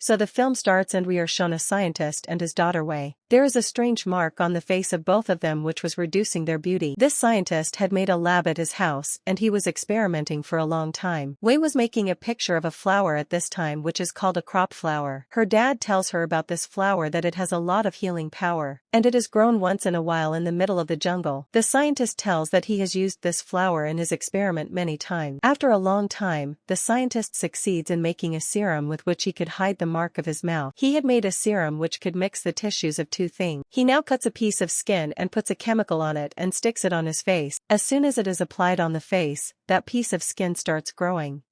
So the film starts and we are shown a scientist and his daughter Wei. There is a strange mark on the face of both of them which was reducing their beauty. This scientist had made a lab at his house and he was experimenting for a long time. Wei was making a picture of a flower at this time which is called a crop flower. Her dad tells her about this flower that it has a lot of healing power, and it is grown once in a while in the middle of the jungle. The scientist tells that he has used this flower in his experiment many times. After a long time, the scientist succeeds in making a serum with which he could hide the mark of his mouth. He had made a serum which could mix the tissues of two things. He now cuts a piece of skin and puts a chemical on it and sticks it on his face. As soon as it is applied on the face, that piece of skin starts growing.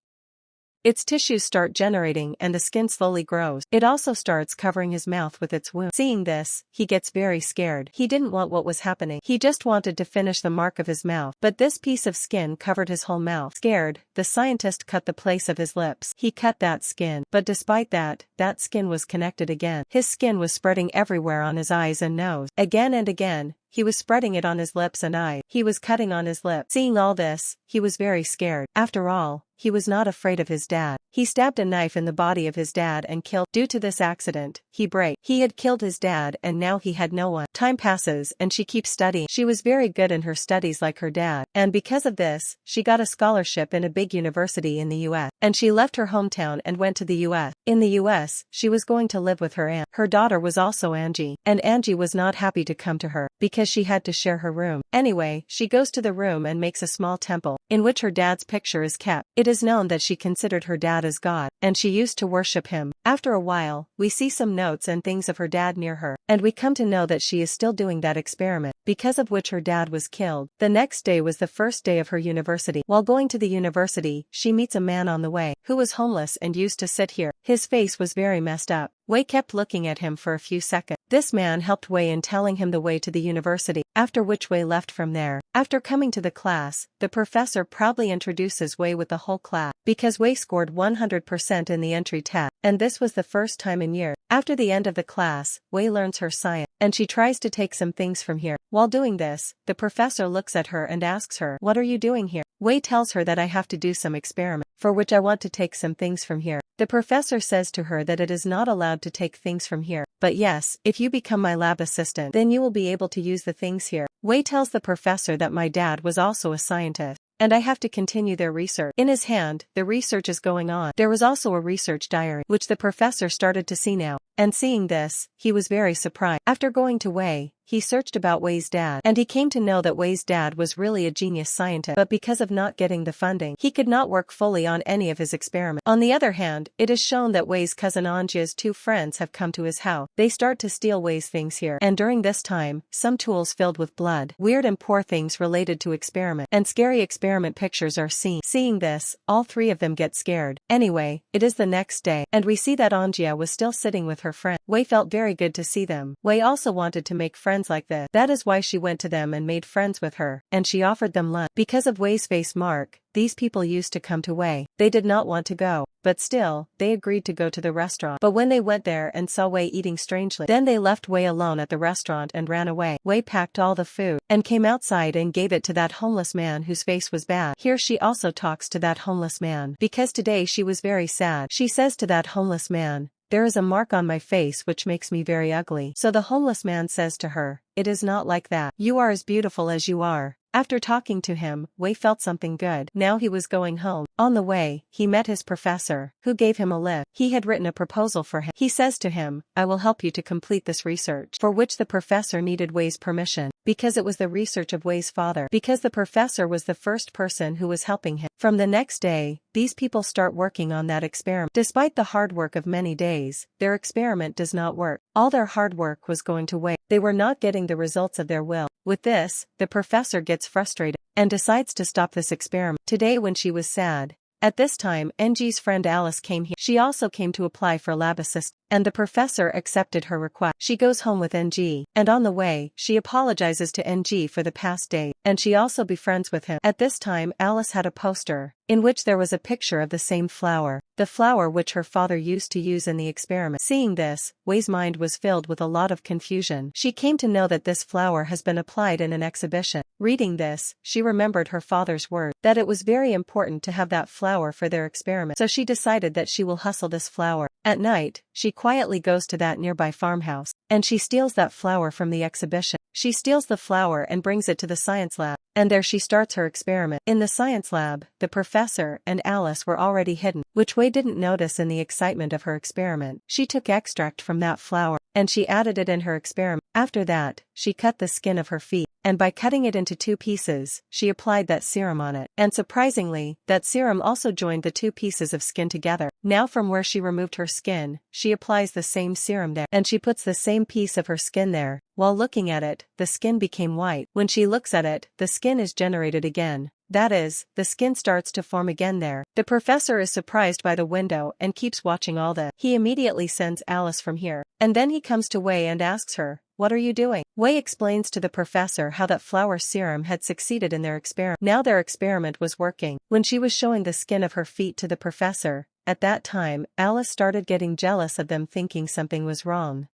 Its tissues start generating and the skin slowly grows. It also starts covering his mouth with its wound. Seeing this, he gets very scared. He didn't want what was happening. He just wanted to finish the mark of his mouth. But this piece of skin covered his whole mouth. Scared, the scientist cut the place of his lips. He cut that skin. But despite that, that skin was connected again. His skin was spreading everywhere on his eyes and nose. Again and again, he was spreading it on his lips and eyes. He was cutting on his lip. Seeing all this, he was very scared. After all, he was not afraid of his dad. He stabbed a knife in the body of his dad and killed. Due to this accident, he had killed his dad and now he had no one. Time passes and she keeps studying. She was very good in her studies like her dad, and because of this, she got a scholarship in a big university in the US. And she left her hometown and went to the US. In the US, she was going to live with her aunt. Her daughter was also Angie, and Angie was not happy to come to her because she had to share her room. Anyway, she goes to the room and makes a small temple, in which her dad's picture is kept. It is known that she considered her dad as God, and she used to worship him. After a while, we see some notes and things of her dad near her, and we come to know that she is still doing that experiment, because of which her dad was killed. The next day was the first day of her university. While going to the university, she meets a man on the way, who was homeless and used to sit here. His face was very messed up. Wei kept looking at him for a few seconds. This man helped Wei in telling him the way to the university, after which Wei left from there. After coming to the class, the professor proudly introduces Wei with the whole class, because Wei scored 100% in the entry test, and this was the first time in years. After the end of the class, Wei learns her science, and she tries to take some things from here. While doing this, the professor looks at her and asks her, "What are you doing here?" Wei tells her that I have to do some experiment, for which I want to take some things from here. The professor says to her that it is not allowed to take things from here, but yes, if you become my lab assistant, then you will be able to use the things here. Wei tells the professor that my dad was also a scientist, and I have to continue their research. In his hand, the research is going on. There was also a research diary, which the professor started to see now, and seeing this, he was very surprised. After going to Wei, he searched about Wei's dad, and he came to know that Wei's dad was really a genius scientist, but because of not getting the funding, he could not work fully on any of his experiments. On the other hand, it is shown that Wei's cousin Anjia's two friends have come to his house. They start to steal Wei's things here, and during this time, some tools filled with blood, weird and poor things related to experiment, and scary experiment pictures are seen. Seeing this, all three of them get scared. Anyway, it is the next day, and we see that Anjia was still sitting with her friend. Wei felt very good to see them. Wei also wanted to make friends like this. That is why she went to them and made friends with her, and she offered them lunch. Because of Wei's face mark, these people used to come to Wei. They did not want to go, but still, they agreed to go to the restaurant. But when they went there and saw Wei eating strangely, then they left Wei alone at the restaurant and ran away. Wei packed all the food, and came outside and gave it to that homeless man whose face was bad. Here she also talks to that homeless man, because today she was very sad. She says to that homeless man, "There is a mark on my face which makes me very ugly." So the homeless man says to her, "It is not like that. You are as beautiful as you are." After talking to him, Wei felt something good. Now he was going home. On the way, he met his professor, who gave him a lift. He had written a proposal for him. He says to him, "I will help you to complete this research," for which the professor needed Wei's permission, because it was the research of Wei's father, because the professor was the first person who was helping him. From the next day, these people start working on that experiment. Despite the hard work of many days, their experiment does not work. All their hard work was going to waste. They were not getting the results of their will. With this, the professor gets frustrated, and decides to stop this experiment. Today when she was sad, at this time Ng's friend Alice came here. She also came to apply for lab assistant, and the professor accepted her request. She goes home with Ng, and on the way, she apologizes to Ng for the past day, and she also befriends with him. At this time Alice had a poster, in which there was a picture of the same flower, the flower which her father used to use in the experiment. Seeing this, Wei's mind was filled with a lot of confusion. She came to know that this flower has been applied in an exhibition, Reading this, she remembered her father's word, that it was very important to have that flower for their experiment. So she decided that she will hustle this flower. At night, she quietly goes to that nearby farmhouse, and she steals that flower from the exhibition. She steals the flower and brings it to the science lab, and there she starts her experiment. In the science lab, the professor and Alice were already hidden, which Wei didn't notice in the excitement of her experiment. She took extract from that flower, and she added it in her experiment. After that, she cut the skin of her feet, and by cutting it into 2 pieces, she applied that serum on it. And surprisingly, that serum also joined the 2 pieces of skin together. Now from where she removed her skin, she applies the same serum there, and she puts the same piece of her skin there. While looking at it, the skin became white. When she looks at it, the skin is generated again. That is, the skin starts to form again there. The professor is surprised by the window and keeps watching all this. He immediately sends Alice from here. And then he comes to Wei and asks her, "What are you doing?" Wei explains to the professor how that flower serum had succeeded in their experiment. Now their experiment was working. When she was showing the skin of her feet to the professor, at that time, Alice started getting jealous of them, thinking something was wrong.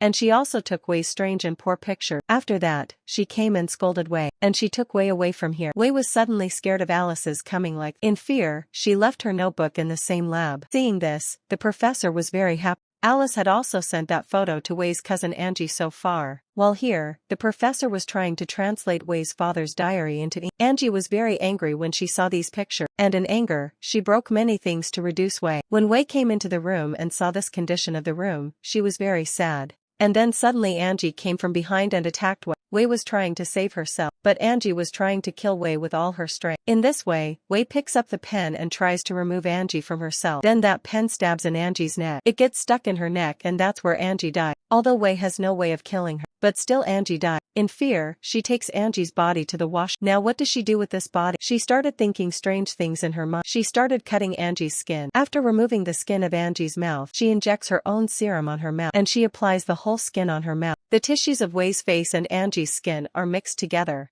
And she also took Wei's strange and poor picture. After that, she came and scolded Wei, and she took Wei away from here. Wei was suddenly scared of Alice's coming. In fear, she left her notebook in the same lab. Seeing this, the professor was very happy. Alice had also sent that photo to Wei's cousin Angie so far. While here, the professor was trying to translate Wei's father's diary into English. Angie was very angry when she saw these pictures, and in anger, she broke many things to reduce Wei. When Wei came into the room and saw this condition of the room, she was very sad. And then suddenly Angie came from behind and attacked Wei. Wei was trying to save herself, but Angie was trying to kill Wei with all her strength. In this way, Wei picks up the pen and tries to remove Angie from herself. Then that pen stabs in Angie's neck. It gets stuck in her neck, and that's where Angie died. Although Wei has no way of killing her, but still Angie died. In fear, she takes Angie's body to the wash. Now what does she do with this body? She started thinking strange things in her mind. She started cutting Angie's skin. After removing the skin of Angie's mouth, she injects her own serum on her mouth, and she applies the whole skin on her mouth. The tissues of Wei's face and Angie's skin are mixed together.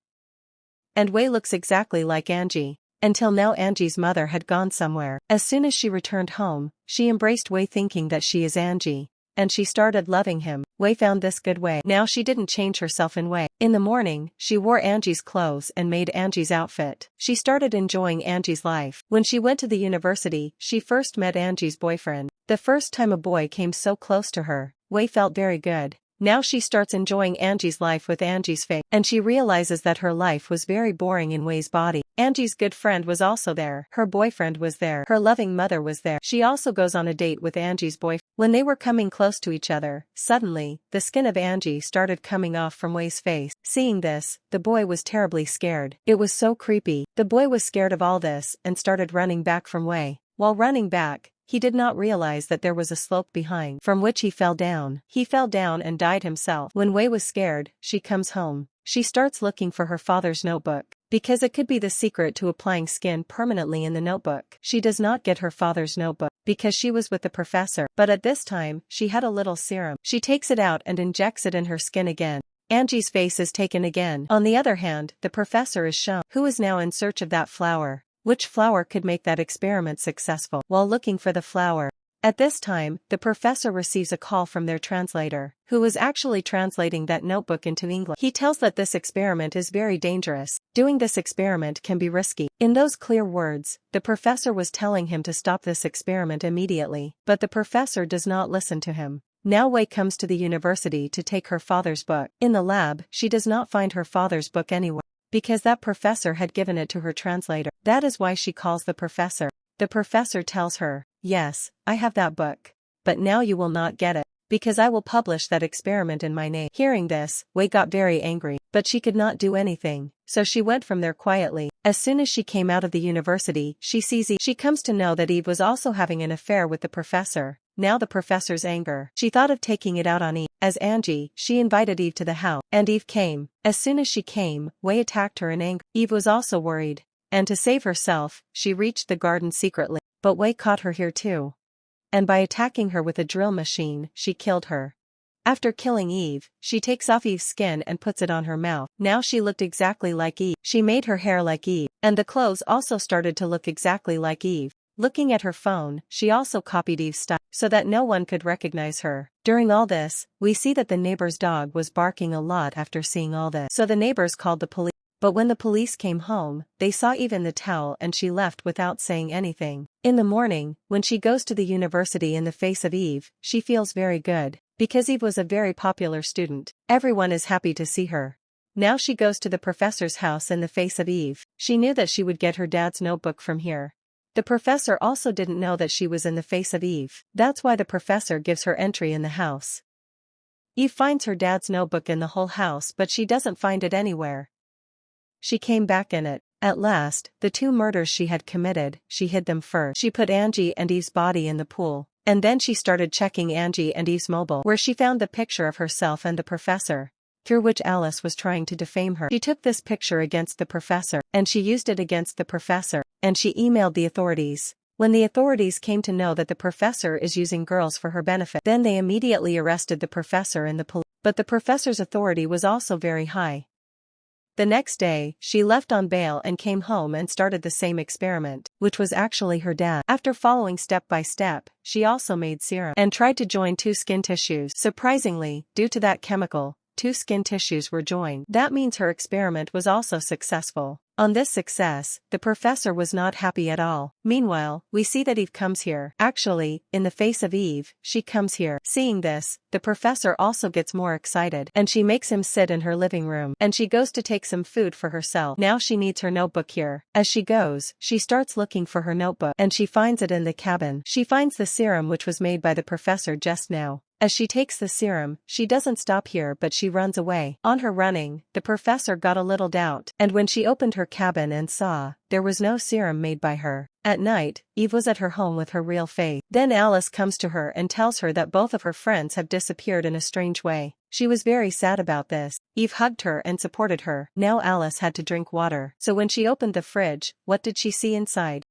And Wei looks exactly like Angie. Until now Angie's mother had gone somewhere. As soon as she returned home, she embraced Wei thinking that she is Angie. And she started loving him. Wei found this good way. Now she didn't change herself in Wei. In the morning, she wore Angie's clothes and made Angie's outfit. She started enjoying Angie's life. When she went to the university, she first met Angie's boyfriend. The first time a boy came so close to her, Wei felt very good. Now she starts enjoying Angie's life with Angie's face, and she realizes that her life was very boring in Wei's body. Angie's good friend was also there. Her boyfriend was there. Her loving mother was there. She also goes on a date with Angie's boyfriend. When they were coming close to each other, suddenly, the skin of Angie started coming off from Wei's face. Seeing this, the boy was terribly scared. It was so creepy. The boy was scared of all this and started running back from Wei. While running back, he did not realize that there was a slope behind, from which he fell down. He fell down and died himself. When Wei was scared, she comes home. She starts looking for her father's notebook, because it could be the secret to applying skin permanently in the notebook. She does not get her father's notebook, because she was with the professor, but at this time, she had a little serum. She takes it out and injects it in her skin again. Angie's face is taken again. On the other hand, the professor is shown, who is now in search of that flower. Which flower could make that experiment successful? While looking for the flower, at this time, the professor receives a call from their translator, who was actually translating that notebook into English. He tells that this experiment is very dangerous. Doing this experiment can be risky. In those clear words, the professor was telling him to stop this experiment immediately, but the professor does not listen to him. Now Wei comes to the university to take her father's book. In the lab, she does not find her father's book anywhere, because that professor had given it to her translator. That is why she calls the professor. The professor tells her, "Yes, I have that book. But now you will not get it, because I will publish that experiment in my name." Hearing this, Wei got very angry, but she could not do anything, so she went from there quietly. As soon as she came out of the university, she sees Eve. She comes to know that Eve was also having an affair with the professor. Now the professor's anger. She thought of taking it out on Eve. As Angie, she invited Eve to the house, and Eve came. As soon as she came, Wei attacked her in anger. Eve was also worried, and to save herself, she reached the garden secretly. But Wei caught her here too. And by attacking her with a drill machine, she killed her. After killing Eve, she takes off Eve's skin and puts it on her mouth. Now she looked exactly like Eve. She made her hair like Eve, and the clothes also started to look exactly like Eve. Looking at her phone, she also copied Eve's style, so that no one could recognize her. During all this, we see that the neighbor's dog was barking a lot after seeing all this. So the neighbors called the police. But when the police came home, they saw Eve in the towel and she left without saying anything. In the morning, when she goes to the university in the face of Eve, she feels very good. Because Eve was a very popular student, everyone is happy to see her. Now she goes to the professor's house in the face of Eve. She knew that she would get her dad's notebook from here. The professor also didn't know that she was in the face of Eve. That's why the professor gives her entry in the house. Eve finds her dad's notebook in the whole house, but she doesn't find it anywhere. She came back in it. At last, the 2 murders she had committed, she hid them first. She put Angie and Eve's body in the pool, and then she started checking Angie and Eve's mobile, where she found the picture of herself and the professor, through which Alice was trying to defame her. She took this picture against the professor, and she used it against the professor, and she emailed the authorities. When the authorities came to know that the professor is using girls for her benefit, then they immediately arrested the professor and the police. But the professor's authority was also very high. The next day, she left on bail and came home and started the same experiment, which was actually her dad. After following step by step, she also made serum and tried to join 2 skin tissues. Surprisingly, due to that chemical, 2 skin tissues were joined. That means her experiment was also successful. On this success, the professor was not happy at all. Meanwhile, we see that Eve comes here. Actually, in the face of Eve, she comes here. Seeing this, the professor also gets more excited, and she makes him sit in her living room, and she goes to take some food for herself. Now she needs her notebook here. As she goes, she starts looking for her notebook, and she finds it in the cabin. She finds the serum which was made by the professor just now. As she takes the serum, she doesn't stop here but she runs away. On her running, the professor got a little doubt, and when she opened her cabin and saw, there was no serum made by her. At night, Eve was at her home with her real face. Then Alice comes to her and tells her that both of her friends have disappeared in a strange way. She was very sad about this. Eve hugged her and supported her. Now Alice had to drink water. So when she opened the fridge, what did she see inside?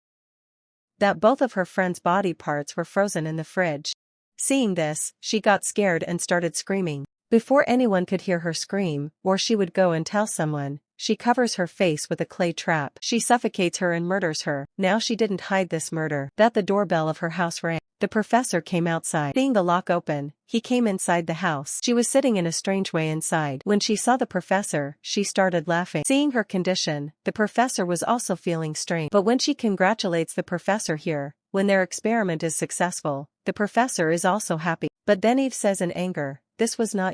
That both of her friends' body parts were frozen in the fridge. Seeing this, she got scared and started screaming. Before anyone could hear her scream, or she would go and tell someone, she covers her face with a clay trap. She suffocates her and murders her. Now she didn't hide this murder. That the doorbell of her house rang. The professor came outside. Seeing the lock open, he came inside the house. She was sitting in a strange way inside. When she saw the professor, she started laughing. Seeing her condition, the professor was also feeling strange. But when she congratulates the professor here, when their experiment is successful, the professor is also happy. But then Eve says in anger, "This was not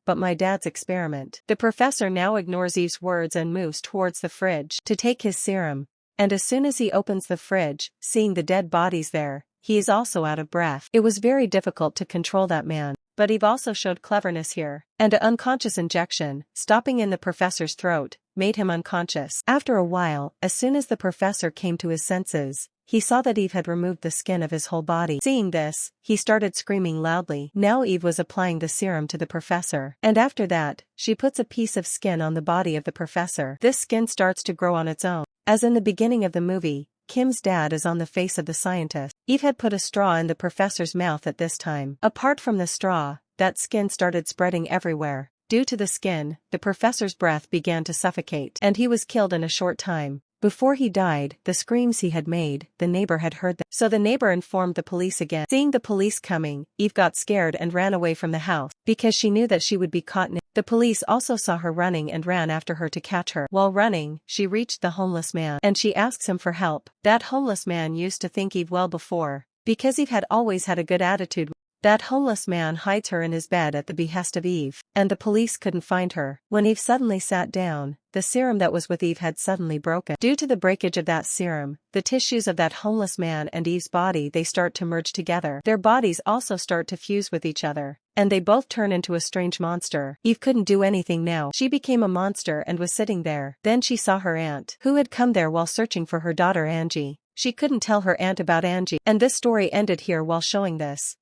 but my dad's experiment." The professor now ignores Eve's words and moves towards the fridge to take his serum. And as soon as he opens the fridge, seeing the dead bodies there, he is also out of breath. It was very difficult to control that man. But Eve also showed cleverness here, and an unconscious injection, stopping in the professor's throat, made him unconscious. After a while, as soon as the professor came to his senses, he saw that Eve had removed the skin of his whole body. Seeing this, he started screaming loudly. Now Eve was applying the serum to the professor. And after that, she puts a piece of skin on the body of the professor. This skin starts to grow on its own. As in the beginning of the movie, Kim's dad is on the face of the scientist. Eve had put a straw in the professor's mouth at this time. Apart from the straw, that skin started spreading everywhere. Due to the skin, the professor's breath began to suffocate, and he was killed in a short time. Before he died, the screams he had made, the neighbor had heard them. So the neighbor informed the police again. Seeing the police coming, Eve got scared and ran away from the house, because she knew that she would be caught. The police also saw her running and ran after her to catch her. While running, she reached the homeless man, and she asks him for help. That homeless man used to think Eve well before, because Eve had always had a good attitude. That homeless man hides her in his bed at the behest of Eve, and the police couldn't find her. When Eve suddenly sat down, the serum that was with Eve had suddenly broken. Due to the breakage of that serum, the tissues of that homeless man and Eve's body, they start to merge together. Their bodies also start to fuse with each other, and they both turn into a strange monster. Eve couldn't do anything now. She became a monster and was sitting there. Then she saw her aunt, who had come there while searching for her daughter Angie. She couldn't tell her aunt about Angie, and this story ended here while showing this.